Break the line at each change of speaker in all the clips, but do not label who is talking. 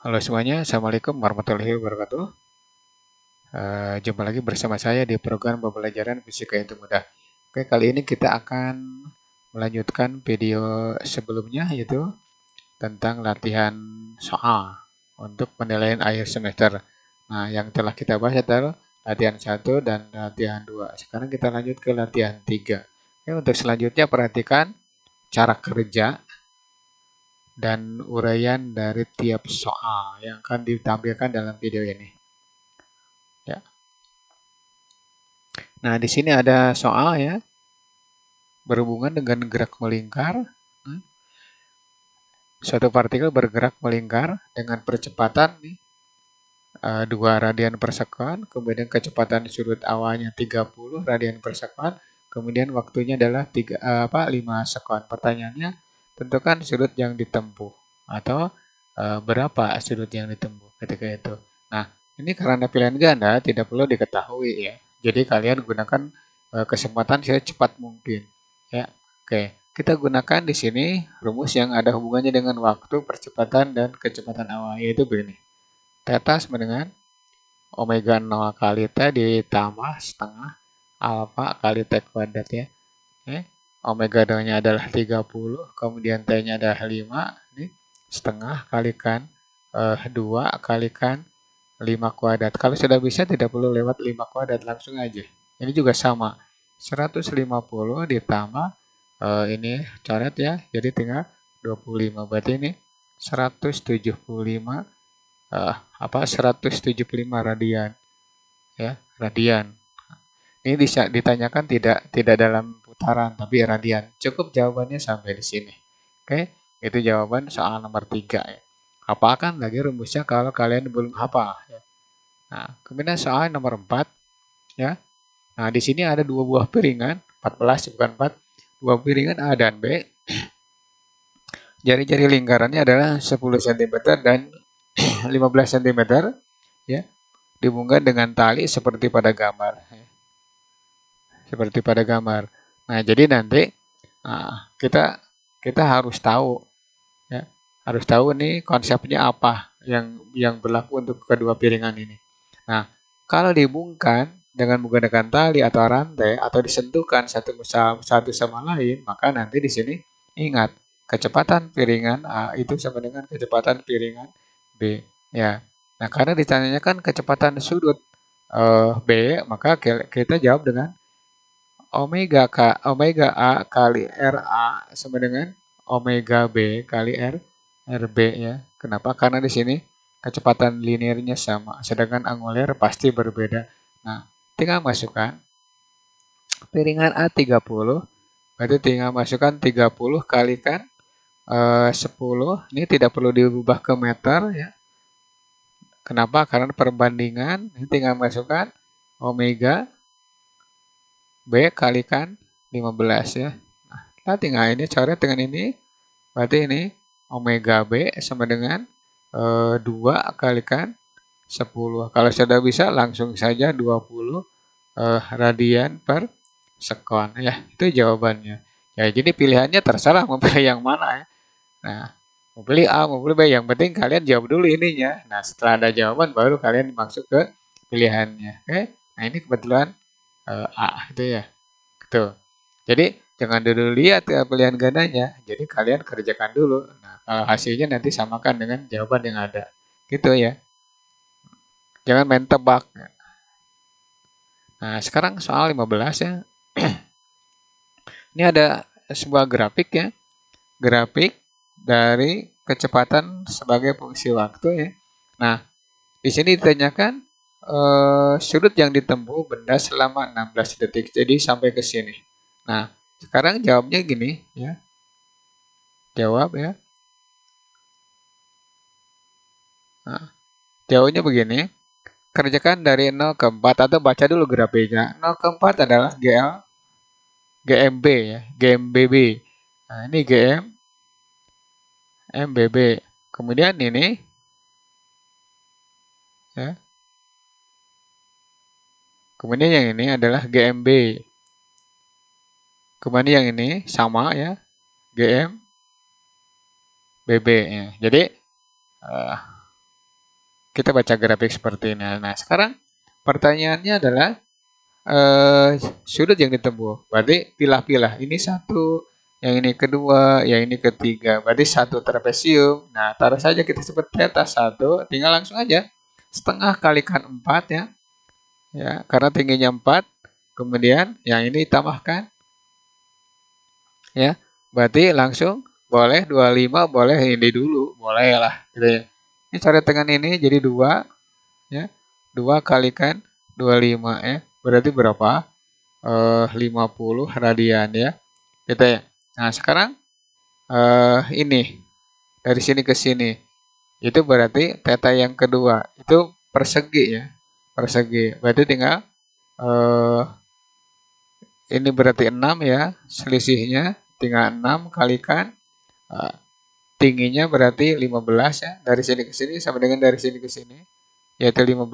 Halo semuanya, Assalamualaikum warahmatullahi wabarakatuh. Jumpa lagi bersama saya di program pembelajaran fisika itu mudah. Oke, kali ini kita akan melanjutkan video sebelumnya, yaitu tentang latihan soal untuk penilaian akhir semester. Nah, yang telah kita bahas adalah latihan 1 dan latihan 2. Sekarang kita lanjut ke latihan 3. Oke, untuk selanjutnya perhatikan cara kerja dan uraian dari tiap soal yang akan ditampilkan dalam video ini. Ya. Nah, di sini ada soal ya, berhubungan dengan gerak melingkar. Suatu partikel bergerak melingkar dengan percepatan 2 radian per sekon, kemudian kecepatan sudut awalnya 30 radian per sekon, kemudian waktunya adalah 5 sekon. Pertanyaannya, tentukan sudut yang ditempuh atau berapa sudut yang ditempuh ketika itu. Nah, ini karena pilihan ganda tidak perlu diketahui ya. Jadi kalian gunakan kesempatan secepat mungkin. Ya, oke. Kita gunakan di sini rumus yang ada hubungannya dengan waktu, percepatan, dan kecepatan awal, yaitu begini. Theta sama dengan omega 0 kali T ditambah setengah alfa kali T kuadrat ya. Omega 0-nya adalah 30, kemudian T-nya adalah 5, ini setengah kalikan 2 kalikan 5 kuadrat. Kalau sudah bisa tidak perlu lewat 5 kuadrat, langsung aja. Ini juga sama. 150 ditambah ini coret ya, jadi tinggal 25. Berarti ini 175 175 radian ya, radian. Ini bisa ditanyakan tidak dalam putaran tapi radian. Cukup jawabannya sampai di sini. Oke, itu jawaban soal nomor 3 ya. Hafalkan lagi rumusnya kalau kalian belum hafal ya. Nah, kemudian soal nomor 4 ya. Nah, di sini ada dua buah piringan, 14 bukan 4. Dua piringan A dan B. Jari-jari lingkarannya adalah 10 cm dan 15 cm ya. Dihubungkan dengan tali seperti pada gambar. Seperti pada gambar. Nah, jadi nanti kita kita harus tahu ya, harus tahu nih konsepnya apa yang berlaku untuk kedua piringan ini. Nah, kalau dihubungkan dengan menggunakan tali atau rantai atau disentuhkan satu sama lain, maka nanti di sini ingat kecepatan piringan A itu sama dengan kecepatan piringan B ya. Nah, karena ditanyakan kecepatan sudut B, maka kita jawab dengan omega A kali RA sama dengan omega B kali RB ya. Kenapa? Karena di sini kecepatan linearnya sama, sedangkan angular pasti berbeda. Nah, tinggal masukkan piringan A 30, berarti tinggal masukkan 30 kalikan 10. Ini tidak perlu diubah ke meter ya. Kenapa? Karena perbandingan, ini tinggal masukkan omega B kalikan 15 ya. Nah, kita tinggal ini coret dengan ini. Berarti ini omega B sama dengan 2 kalikan 10. Kalau sudah bisa langsung saja 20 radian per sekon ya. Itu jawabannya. Ya, jadi pilihannya terserah mau pilih yang mana ya. Nah, mau pilih A, mau pilih B, yang penting kalian jawab dulu ininya. Nah, setelah ada jawaban baru kalian masuk ke pilihannya. Oke. Nah, ini kebetulan A itu ya. Gitu. Jadi jangan dulu lihat ya pilihan gandanya. Jadi kalian kerjakan dulu. Nah, kalau hasilnya nanti samakan dengan jawaban yang ada. Gitu ya. Jangan main tebak. Nah, sekarang soal 15 ya. Ini ada sebuah grafik ya. Grafik dari kecepatan sebagai fungsi waktu ya. Nah, di sini ditanyakan sudut yang ditempuh benda selama 16 detik. Jadi sampai ke sini. Nah, sekarang jawabnya gini ya. Jawab ya. Nah, jawabnya begini. Kerjakan dari 0 ke 4 atau baca dulu grafiknya. 0 ke 4 adalah GMB ya, GMBB. Nah, ini MBB. Kemudian ini ya. Kemudian yang ini adalah GMB. Kemudian yang ini sama ya, GMBB ya. Jadi kita baca grafik seperti ini. Nah, sekarang pertanyaannya adalah sudut yang ditempuh. Berarti pilah-pilah. Ini satu, yang ini kedua, yang ini ketiga. Berarti satu trapesium. Nah, taruh saja kita sebut theta 1. Tinggal langsung aja. Setengah kalikan 4 ya. Ya, karena tingginya 4. Kemudian yang ini tambahkan. Ya, berarti langsung boleh 25, boleh ini dulu. Boleh lah. Gitu ya. Ini coret dengan ini jadi 2. Ya, 2 kalikan 25 ya. Berarti berapa? 50 radian ya. Gitu ya. Nah, sekarang ini dari sini ke sini. Itu berarti theta yang kedua. Itu persegi ya. Persegi. Berarti tinggal ini berarti 6 ya. Selisihnya tinggal 6 kalikan tingginya berarti 15 ya. Dari sini ke sini sama dengan dari sini ke sini. Yaitu 15.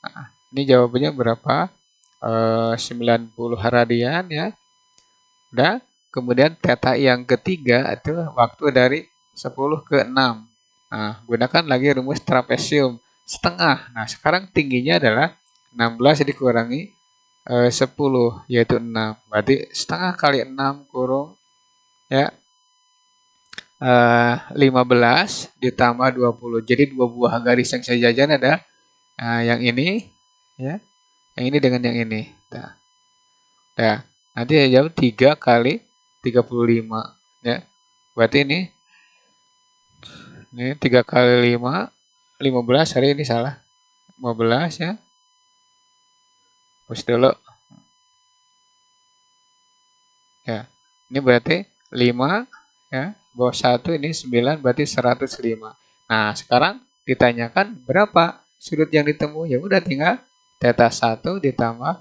Nah, ini jawabannya berapa? 90 radian ya. Dan kemudian theta yang ketiga itu waktu dari 10 ke 6. Nah, gunakan lagi rumus trapesium setengah. Nah, sekarang tingginya adalah 16 dikurangi 10 yaitu 6. Berarti setengah kali 6 kurung ya 15 ditambah 20. Jadi dua buah garis yang saya jajan ada yang ini ya. Yang ini dengan yang ini. Nah, ya, nanti jawab 3 kali 35 ya. Berarti ini 3 kali 5 15 hari ini salah. 15 ya. Hapus dulu. Ya. Ini berarti 5 ya. Bawah 1 ini 9 berarti 105. Nah, sekarang ditanyakan berapa sudut yang ditemui. Ya udah tinggal theta 1 ditambah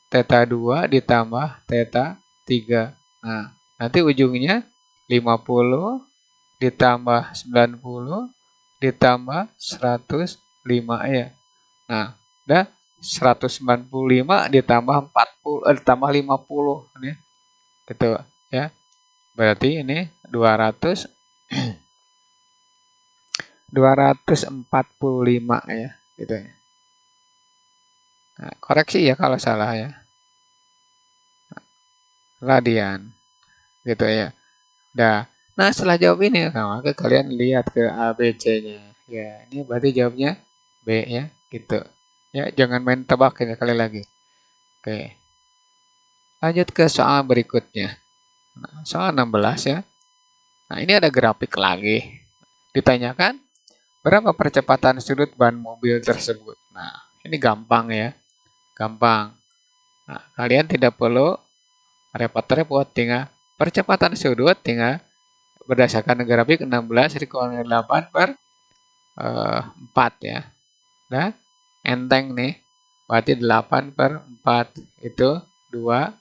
theta 2 ditambah theta 3. Nah, nanti ujungnya 50 ditambah 90 ditambah 105 ya. Nah, udah 195 ditambah 40 ditambah 50 nih. Gitu ya. Berarti ini 200 245 ya, gitu ya. Nah, koreksi ya kalau salah ya. Radian gitu ya. Nah, setelah jawab ini, maka kalian lihat ke A, B, C-nya. Ya, ini berarti jawabnya B ya, gitu. Ya, jangan main tebak ya kali lagi. Oke. Lanjut ke soal berikutnya. Nah, soal 16 ya. Nah, ini ada grafik lagi. Ditanyakan, berapa percepatan sudut ban mobil tersebut? Nah, ini gampang ya. Gampang. Nah, kalian tidak perlu repot-repot, tinggal percepatan sudut tinggal berdasarkan grafik 16 dikurangi 8 per 4 ya. Nah, enteng nih. Berarti 8 per 4 itu 2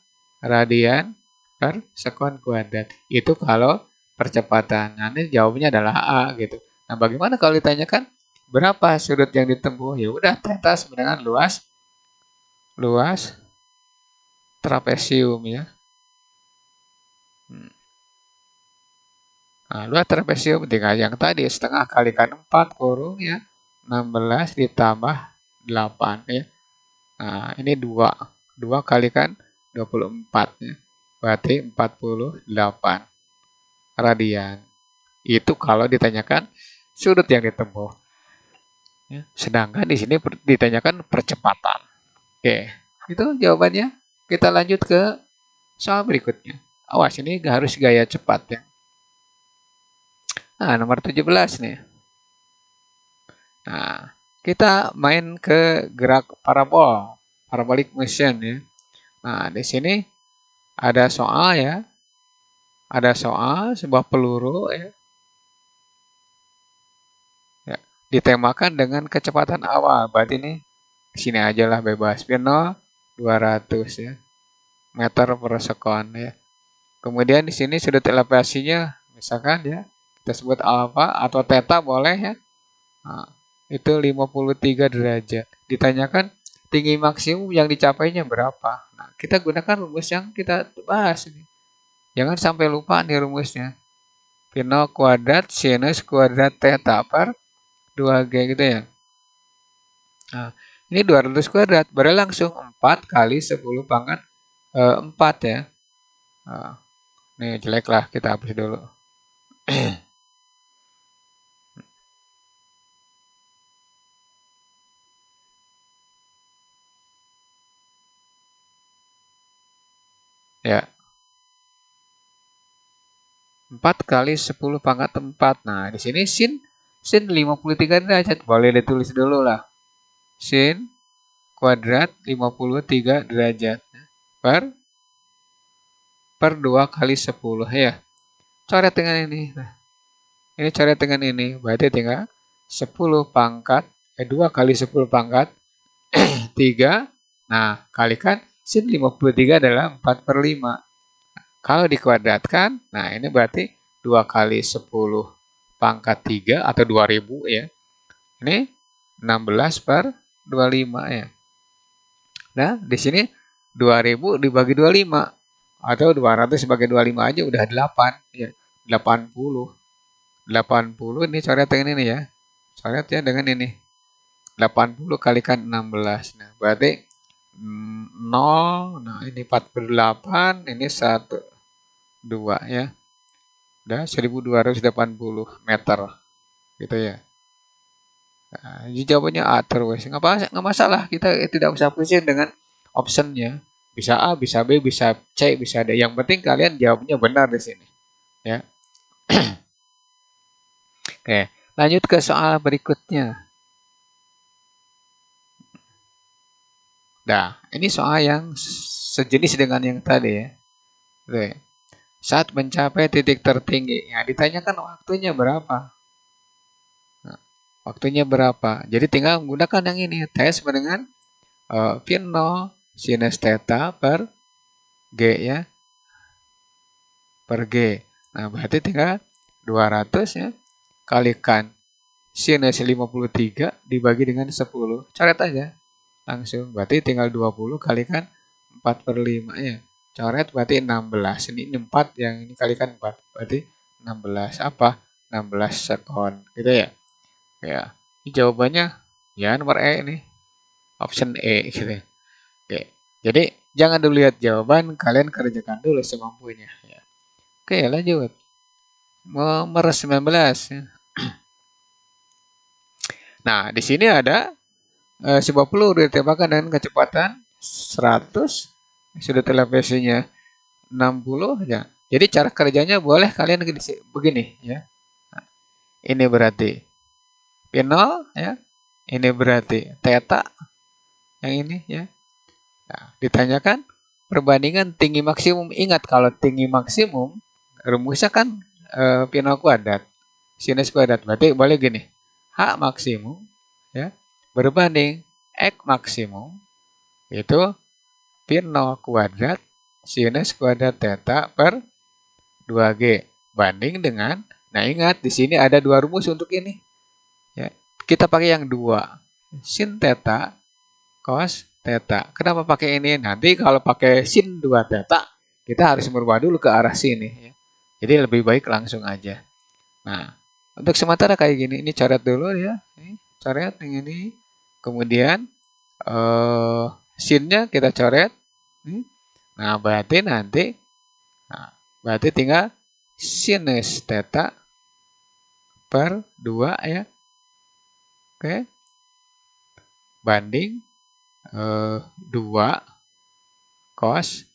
radian per sekon kuadrat. Itu kalau percepatan. Nah, ini jawabannya adalah A gitu. Nah, bagaimana kalau ditanyakan berapa sudut yang ditempuh? Ya udah, theta sama dengan luas trapesium ya. Nah, luas trapesium tinggal yang tadi setengah kalikan 4 kurung ya 16 ditambah 8 ya. Nah, ini 2 kalikan 24 ya. Berarti 48 radian. Itu kalau ditanyakan sudut yang ditempuh. Ya. Sedangkan di sini ditanyakan percepatan. Oke, itu jawabannya. Kita lanjut ke soal berikutnya. Awas, ini harus gaya cepat ya. Nah, nomor 17 nih. Nah, kita main ke gerak parabolic motion ya. Nah, di sini ada soal ya. Ada soal sebuah peluru ya. Ditembakkan dengan kecepatan awal. Berarti ini sini aja lah bebas. P0 200 ya. Meter per sekon ya. Kemudian di sini sudut elevasinya misalkan ya kita sebut alfa atau theta boleh ya. Nah, itu 53 derajat. Ditanyakan tinggi maksimum yang dicapainya berapa. Nah, kita gunakan rumus yang kita bahas ini. Jangan sampai lupa nih rumusnya. P0 kuadrat sinus kuadrat theta per 2G gitu ya. Nah, ini 200 kuadrat, berarti langsung 4 kali 10 pangkat 4 ya. Nah, ini jelek lah, kita hapus dulu. Ya, 4 kali 10 pangkat 4. Nah, di sini sin 53 derajat. Boleh ditulis dulu lah. Sin kuadrat 53 derajat per 2 kali 10 ya. Coret dengan ini. Nah, ini coret dengan ini. Berarti tinggal 10 pangkat 2 kali 10 pangkat 3. Nah, kalikan sin 53 adalah 4/5. Kalau dikuadratkan, nah ini berarti 2 kali 10 pangkat 3 atau 2000 ya. Ini 16/25 ya. Nah, di sini 2000 dibagi 25 atau 200 sebagai 25 aja udah 8 ya. 80. 80 ini coret dengan ini ya. Coret ya dengan ini. 80 kalikan 16. Nah, berarti 0, nah ini 48, ini 1, 2 ya. Udah 1280 meter gitu ya. Nah, jawabannya A terus. Nggak masalah, kita tidak usah pusing dengan optionnya. Bisa A, bisa B, bisa C, bisa D. Yang penting kalian jawabnya benar di sini. Ya. Oke, lanjut ke soal berikutnya. Nah, ini soal yang sejenis dengan yang tadi ya. Oke. Saat mencapai titik tertinggi, ya ditanyakan waktunya berapa. Nah, waktunya berapa? Jadi tinggal menggunakan yang ini. T sama dengan Pi 0 sinus theta per G ya. Per G. Nah, berarti tinggal 200 ya. Kalikan sinus 53 dibagi dengan 10. Coret aja. Langsung. Berarti tinggal 20 kalikan 4/5 ya. Coret berarti 16. Ini 4 yang ini kalikan 4. Berarti 16 apa? 16 sekon. Gitu ya. Ya. Ini jawabannya ya nomor E ini. Option E gitu ya. Oke. Jadi jangan dulu lihat jawaban, kalian kerjakan dulu semampunya ya. Oke, lanjut. Nomor 19 ya. Nah, di sini ada sebuah peluru ditembakkan dengan kecepatan 100, sudut elevasinya 60 ya. Jadi cara kerjanya boleh kalian begini ya. Nah, ini berarti P0 ya. Ini berarti theta yang ini ya. Nah, ditanyakan perbandingan tinggi maksimum. Ingat kalau tinggi maksimum rumusnya kan P0 kuadrat sinus kuadrat. Berarti boleh gini. H maksimum ya berbanding X maksimum itu P0 kuadrat sinus kuadrat theta per 2G banding dengan, nah ingat di sini ada dua rumus untuk ini ya. Kita pakai yang dua, sin theta cos theta. Kenapa pakai ini? Nanti kalau pakai sin 2 theta kita harus merubah dulu ke arah sini ya. Jadi lebih baik langsung aja. Nah, untuk sementara kayak gini, ini coret dulu ya. Ini coret yang ini. Kemudian sinnya kita coret. Nah, berarti nanti berarti tinggal sinus theta per 2 ya. Oke. Banding 2 cos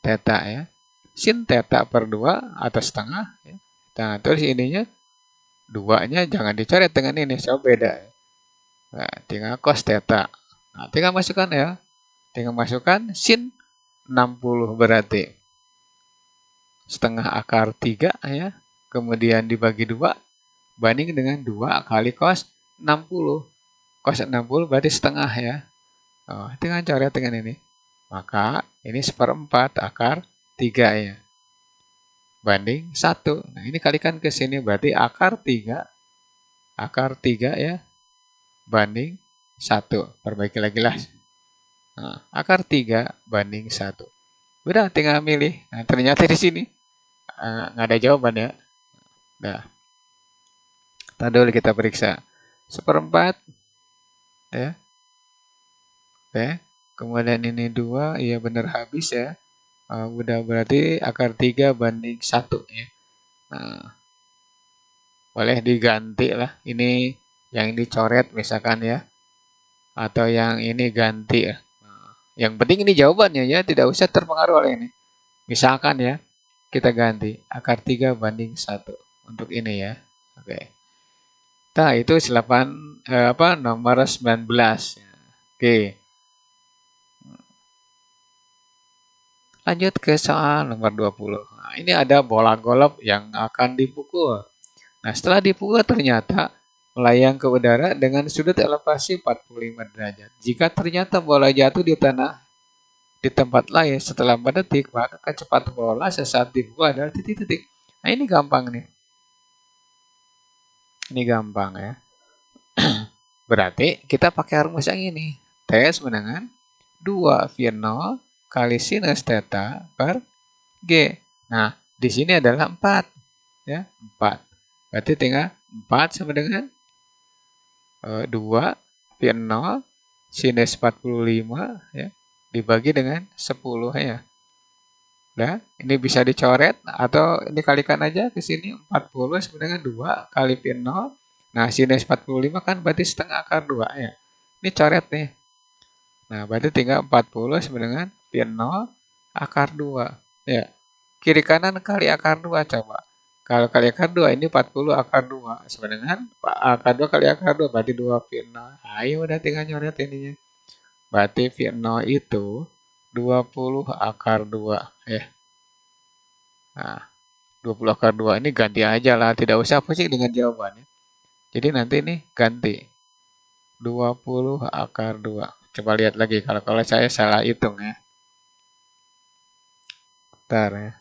theta ya. Sin theta per 2 atau setengah ya. Nah, terus ininya 2-nya jangan dicoret dengan ini, so beda ya. Nah, tinggal cos theta. Nah, tinggal masukkan ya. Tinggal masukkan sin 60 berarti setengah akar 3 ya. Kemudian dibagi 2 banding dengan 2 kali cos 60. Cos 60 berarti setengah ya. Oh, tinggal coret dengan ini. Maka ini 1/4 akar 3 ya. Banding 1. Nah, ini kalikan ke sini berarti akar 3 ya banding 1. Perbaiki lagi lah. Nah, akar 3 banding 1. Udah tinggal milih. Nah, ternyata di sini nggak ada jawaban ya. Nah, tadi dulu kita periksa. 1/4 ya. Oke. Kemudian ini 2, iya benar habis ya. Udah berarti akar 3 banding 1 ya. Nah, boleh diganti lah. Ini yang dicoret misalkan ya. Atau yang ini ganti ya. Nah, yang penting ini jawabannya ya. Tidak usah terpengaruh oleh ini. Misalkan ya. Kita ganti akar 3 banding 1 untuk ini ya. Oke. Nah, itu 8 nomor 19. Oke. Lanjut ke soal nomor 20. Nah, ini ada bola golf yang akan dipukul. Nah, setelah dipukul ternyata melayang ke udara dengan sudut elevasi 45 derajat. Jika ternyata bola jatuh di tanah di tempat lain setelah 4 detik, maka kecepatan bola sesaat dipukul adalah titik-titik. Nah, ini gampang nih. Ini gampang ya. Berarti kita pakai rumus yang ini. T sama dengan 2 V0 kali sinus theta per G. Nah, di sini adalah 4. Ya, 4. Berarti tinggal 4 sama dengan 2 V0 sinus 45 ya, dibagi dengan 10 ya. Nah, ini bisa dicoret atau dikalikan aja ke sini 40 sama dengan 2 kali V0. Nah, sinus 45 kan berarti setengah akar 2 ya. Ini coret nih. Nah, berarti tinggal 40 sama dengan V0 akar 2. Ya. Kiri kanan kali akar 2 coba. Kalau kali akar 2 ini 40 akar 2 sama dengan akar 2 kali akar 2 berarti 2 V0. Ayo udah tinggal nyoret ininya. Berarti V0 itu 20 akar 2 ya. Nah, 20 akar 2 ini ganti aja lah, tidak usah pusing dengan jawabannya. Jadi nanti ini ganti 20 akar 2. Coba lihat lagi kalau saya salah hitung ya. Bentar ya.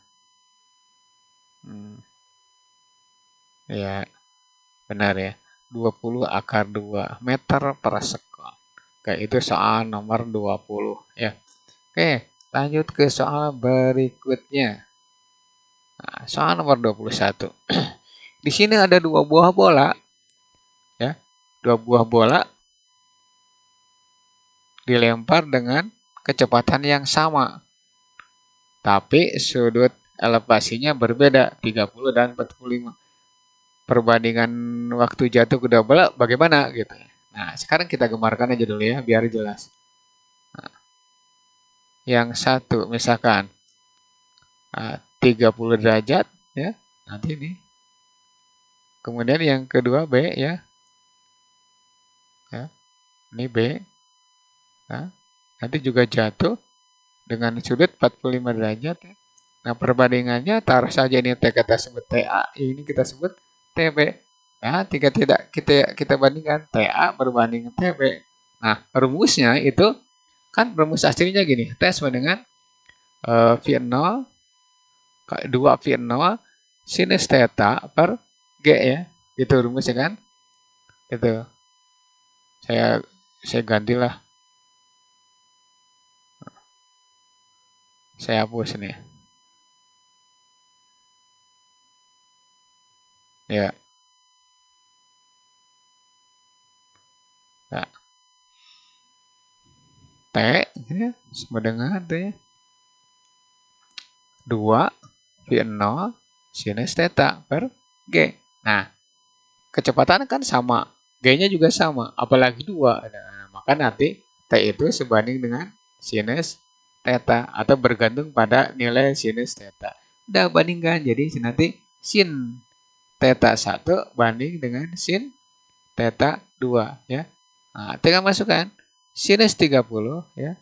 Ya, benar ya. 20 akar 2 meter per sekon. Oke, itu soal nomor 20 ya. Oke, lanjut ke soal berikutnya. Nah, soal nomor 21. Di sini ada 2 buah bola. Ya, 2 buah bola dilempar dengan kecepatan yang sama. Tapi sudut elevasinya berbeda, 30 dan 45. Perbandingan waktu jatuh ke dua bola bagaimana gitu. Nah, sekarang kita gambarkan aja dulu ya biar jelas. Nah, yang satu misalkan 30 derajat ya. Nanti ini. Kemudian yang kedua B ya. Ya. Ini B. Nah, nanti juga jatuh dengan sudut 45 derajat ya. Nah, perbandingannya taruh saja ini kita sebut TA, ini kita sebut TB. Nah, kita bandingkan TA berbanding TB. Nah, rumusnya itu kan rumus aslinya gini, T sama dengan V0 2 V0 sinus theta per G ya. Itu rumusnya kan? Itu. Saya gantilah. Saya hapus nih. Ya. Nah, T ya, sama dengan T ya. 2 V0 sinus theta per G. Nah, kecepatan kan sama. G-nya juga sama. Apalagi 2. Nah, maka nanti T itu sebanding dengan sinus theta. Atau bergantung pada nilai sinus theta. Udah bandingkan. Jadi nanti sin theta 1 banding dengan sin theta 2. Ya. Nah, tinggal masukkan sinus 30 ya.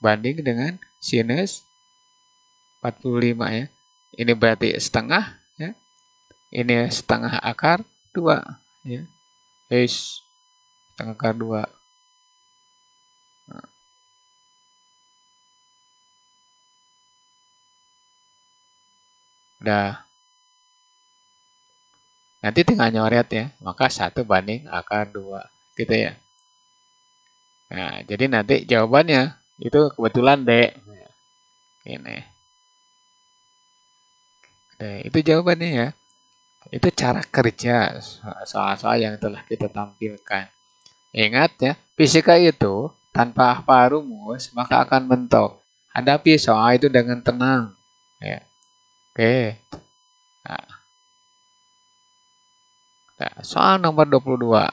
Banding dengan sinus 45 ya. Ini berarti setengah ya. Ini setengah akar 2 ya. Setengah akar 2. Nah. Udah. Nanti tinggal nyoret ya. Maka 1 banding akar 2 gitu ya. Nah, jadi nanti jawabannya itu kebetulan D. Ini. Nah, itu jawabannya ya. Itu cara kerja soal-soal yang telah kita tampilkan. Ingat ya, fisika itu tanpa apa rumus, maka akan mentok. Hadapi soal itu dengan tenang. Ya. Oke. Nah, soal nomor 22.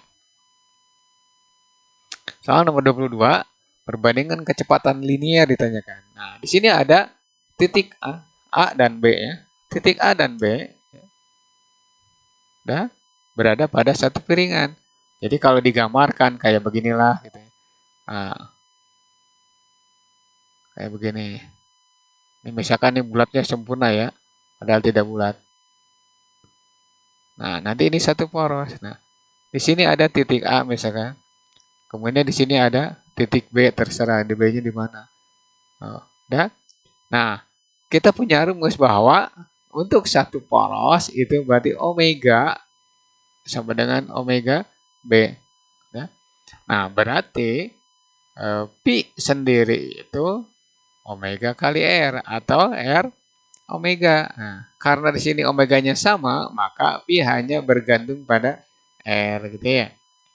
Soal nomor 22, perbandingan kecepatan linear ditanyakan. Nah, di sini ada titik A dan B ya. Titik A dan B ya, berada pada satu piringan. Jadi kalau digambarkan kayak beginilah gitu ya. Nah, kayak begini. Ini misalkan ini bulatnya sempurna ya, padahal tidak bulat. Nah, nanti ini satu poros. Nah, di sini ada titik A misalkan. Kemudian di sini ada titik B, terserah di B-nya di mana. Oh, udah. Nah, kita punya rumus bahwa untuk satu poros itu berarti omega sama dengan omega B. Ya. Nah, berarti pi sendiri itu omega kali R atau R omega. Nah, karena di sini omeganya sama, maka pi hanya bergantung pada R gitu ya.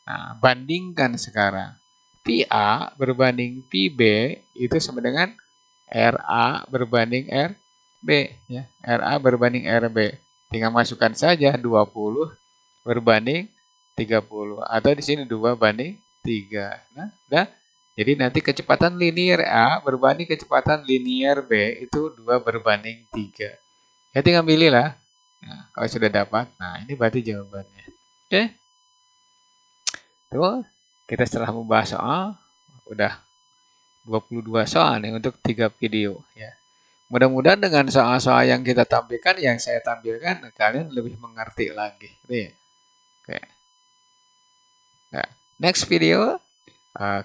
Nah, bandingkan sekarang. Pi A berbanding pi B itu sama dengan RA berbanding RB ya. RA berbanding RB. Tinggal masukkan saja 20 berbanding 30 atau di sini 2 banding 3. Nah, udah. Jadi nanti kecepatan linear A berbanding kecepatan linear B itu 2 berbanding 3. Ya tinggal pilih lah. Nah, kalau sudah dapat, nah ini berarti jawabannya. Oke. Tuh, kita setelah membahas soal, udah 22 soal nih untuk 3 video ya. Mudah-mudahan dengan soal-soal yang kita tampilkan, yang saya tampilkan, kalian lebih mengerti lagi. Gitu ya. Oke. Nah, next video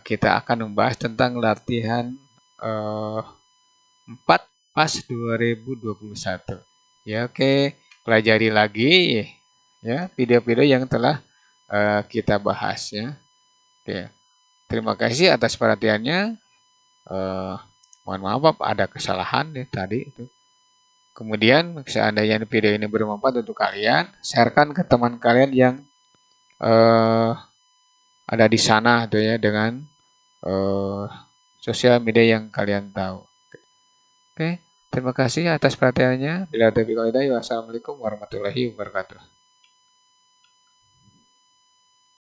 kita akan membahas tentang latihan 4 pas 2021. Ya oke, pelajari lagi ya video-video yang telah kita bahas ya. Oke. Terima kasih atas perhatiannya. Mohon maaf ada kesalahan ya tadi itu. Kemudian seandainya video ini bermanfaat untuk kalian, sharekan ke teman kalian yang ada di sana tuh ya dengan sosial media yang kalian tahu. Oke, terima kasih atas perhatiannya. Bila ada wassalamualaikum warahmatullahi wabarakatuh.